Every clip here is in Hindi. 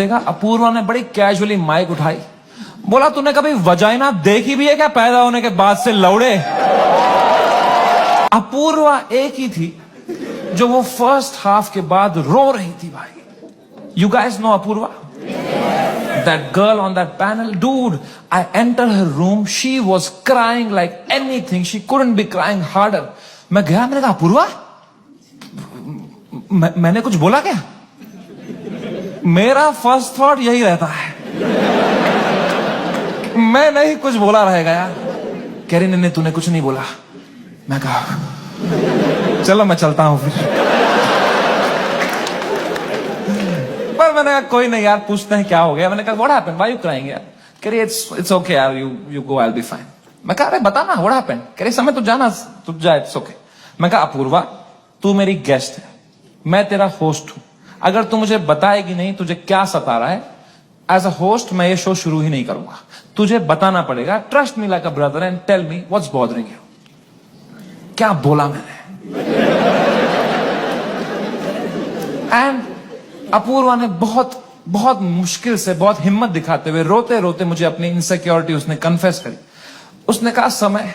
देखा अपूर्वा ने बड़ी कैजुअली माइक उठाई, बोला तूने कभी वजाइना देखी भी है क्या पैदा होने के बाद से लौड़े। अपूर्वा एक ही थी जो वो फर्स्ट हाफ के बाद रो रही थी भाई। You guys know Apoorva, that girl on that panel, dude, I entered her room, she was crying like anything, she couldn't be crying harder. मैं गया, मैंने कहा अपूर्वा मैंने कुछ बोला क्या? मेरा फर्स्ट थॉट यही रहता है, मैं नहीं कुछ बोला रहेगा यार। कह रही नहीं तूने कुछ नहीं बोला। मैं कहा चलो मैं चलता हूं फिर। पर मैंने कहा कोई नहीं यार, पूछते हैं क्या हो गया। मैंने कहा what happened, why you crying यार? कह रही इट्स ओके यार, you go, I will be fine. मैं कहा अरे बता ना व्हाट हैपेंड। कह रही समय तू जाना, तू जा, इट्स ओके। मैं कहा अपूर्वा तू मेरी गेस्ट है, मैं तेरा होस्ट हूं, अगर तू मुझे बताएगी नहीं तुझे क्या सता रहा है, एज अ होस्ट मैं ये शो शुरू ही नहीं करूंगा। तुझे बताना पड़ेगा, trust me like a brother and tell me what's bothering you. क्या बोला मैंने? एंड अपूर्वा ने बहुत बहुत मुश्किल से, बहुत हिम्मत दिखाते हुए, रोते रोते मुझे अपनी इनसिक्योरिटी उसने कन्फेस करी। उसने कहा समय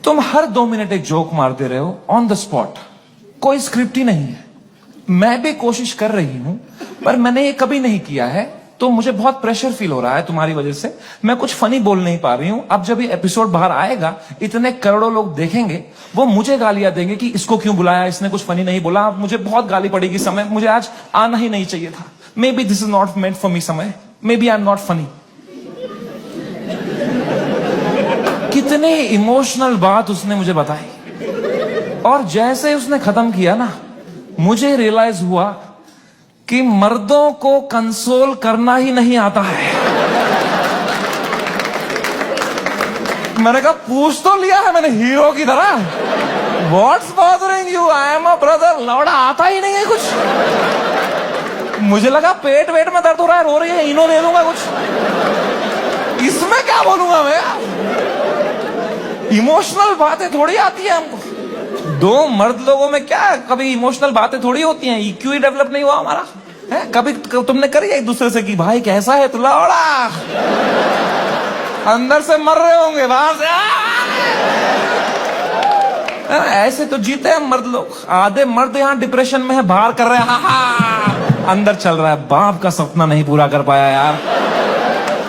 तुम हर 2 मिनट एक जोक मारते रहे हो ऑन द स्पॉट, कोई स्क्रिप्ट ही नहीं है। मैं भी कोशिश कर रही हूं पर मैंने ये कभी नहीं किया है, तो मुझे बहुत प्रेशर फील हो रहा है तुम्हारी वजह से, मैं कुछ फनी बोल नहीं पा रही हूं। अब जब ये एपिसोड बाहर आएगा इतने करोड़ों लोग देखेंगे, वो मुझे गालियां देंगे कि इसको क्यों बुलाया, इसने कुछ फनी नहीं बोला। मुझे बहुत गाली पड़ेगी समय, मुझे आज आना ही नहीं चाहिए था। Maybe this is not meant for me समय, maybe I am not funny. कितनी इमोशनल बात उसने मुझे बताई, और जैसे उसने खत्म किया ना, मुझे रियलाइज हुआ कि मर्दों को कंसोल करना ही नहीं आता है। मैंने कहा पूछ तो लिया है मैंने हीरो की तरह, what's bothering you, I am a brother. लौड़ा आता ही नहीं है कुछ। मुझे लगा पेट वेट में दर्द हो रहा है, रो रही है, इनो ले लूंगा कुछ, इसमें क्या बोलूंगा मैं? इमोशनल बातें थोड़ी आती है हमको। 2 मर्द लोगों में क्या कभी इमोशनल बातें थोड़ी होती हैं? EQ ही डेवलप नहीं हुआ हमारा है? कभी तुमने करी एक दूसरे से कि भाई कैसा है तू, लौड़ा अंदर से मर रहे होंगे, बाहर से ऐसे तो जीते हैं मर्द लोग। आधे मर्द यहाँ डिप्रेशन में है, बाहर कर रहे हैं, अंदर चल रहा है बाप का सपना नहीं पूरा कर पाया यार।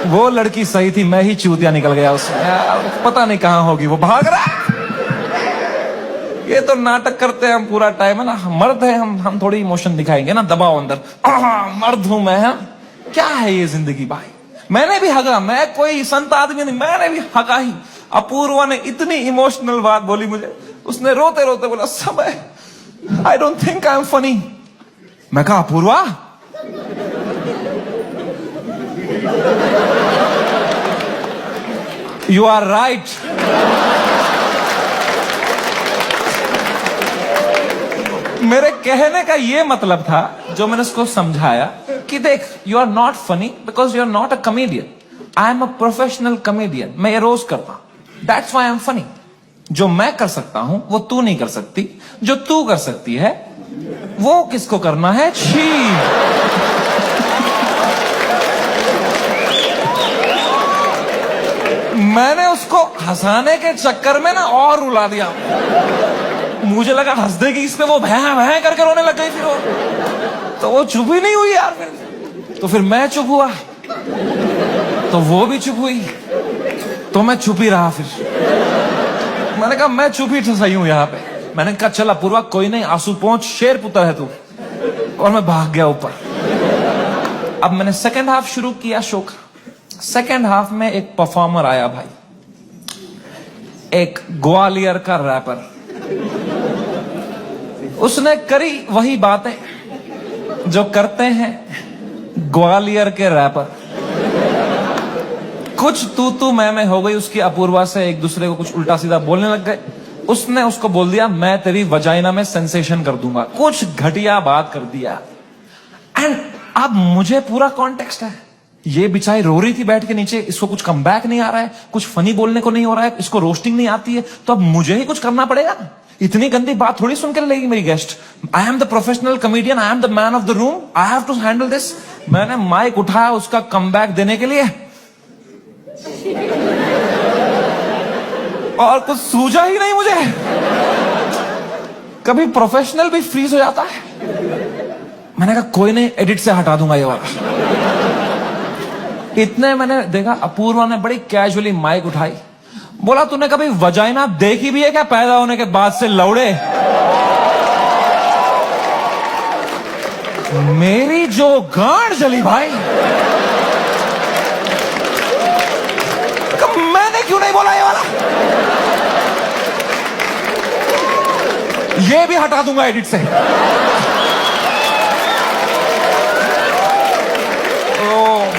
वो लड़की सही थी, मैं ही चूतिया निकल गया उसमें यार, पता नहीं कहां होगी, वो भाग रहा है। ये तो नाटक करते हैं हम पूरा टाइम, है ना। मर्द है हम थोड़ी इमोशन दिखाएंगे ना, दबाओ अंदर, मर्द हूं मैं, है? क्या है ये जिंदगी भाई? मैंने भी हगा, मैं कोई संत आदमी नहीं, मैंने भी हगा ही। अपूर्वा ने इतनी इमोशनल बात बोली मुझे, उसने रोते रोते बोला समय I don't think I am funny. मैं कहा अपूर्वा यू आर राइट। मेरे कहने का ये मतलब था, जो मैंने उसको समझाया कि देख you are not funny because you are not a comedian, I am a professional comedian. मैं ये रोज करता हूं, that's why I am funny. जो मैं कर सकता हूं वो तू नहीं कर सकती, जो तू कर सकती है वो किसको करना है? छी। मैंने उसको हंसाने के चक्कर में ना और रुला दिया। मुझे लगा हंस देगी इस पे, वो भैं भैं करके रोने लग गई। फिर तो वो चुप ही नहीं हुई यार। तो फिर मैं चुप हुआ, तो वो भी चुप हुई, तो मैं चुप ही रहा। फिर मैंने कहा मैं चुप ही सही हूं यहाँ पे। मैंने कहा चल अपूर्वा कोई नहीं, आंसू पहुंच, शेर पुत्र है तू। और मैं भाग गया ऊपर। अब मैंने सेकेंड हाफ शुरू किया शो का। सेकेंड हाफ में एक परफॉर्मर आया भाई, एक ग्वालियर का रैपर। उसने करी वही बातें जो करते हैं ग्वालियर के रैपर। कुछ तू मैं हो गई उसकी अपूर्वा से, एक दूसरे को कुछ उल्टा सीधा बोलने लग गए। उसने उसको बोल दिया मैं तेरी वजाइना में सेंसेशन कर दूंगा, कुछ घटिया बात कर दिया। एंड अब मुझे पूरा कॉन्टेक्स्ट है, ये बेचारी रो रही थी बैठ के नीचे, इसको कुछ कमबैक नहीं आ रहा है, कुछ फनी बोलने को नहीं हो रहा है, इसको रोस्टिंग नहीं आती है, तो अब मुझे ही कुछ करना पड़ेगा ना। इतनी गंदी बात थोड़ी सुन कर लेगी मेरी guest. I am the professional comedian, I am the man of the room, I have to handle this. मैंने माइक उठाया उसका कमबैक देने के लिए, और कुछ सूझा ही नहीं मुझे। कभी प्रोफेशनल भी फ्रीज हो जाता है। मैंने कहा कोई नहीं, एडिट से हटा दूंगा ये वाला। इतने मैंने देखा, अपूर्वा ने बड़ी कैजुअली माइक उठाई, बोला तूने कभी वजाइना देखी भी है क्या पैदा होने के बाद से लौड़े? मेरी जो गांड जली भाई, मैंने क्यों नहीं बोला ये वाला? ये भी हटा दूंगा एडिट से। ओ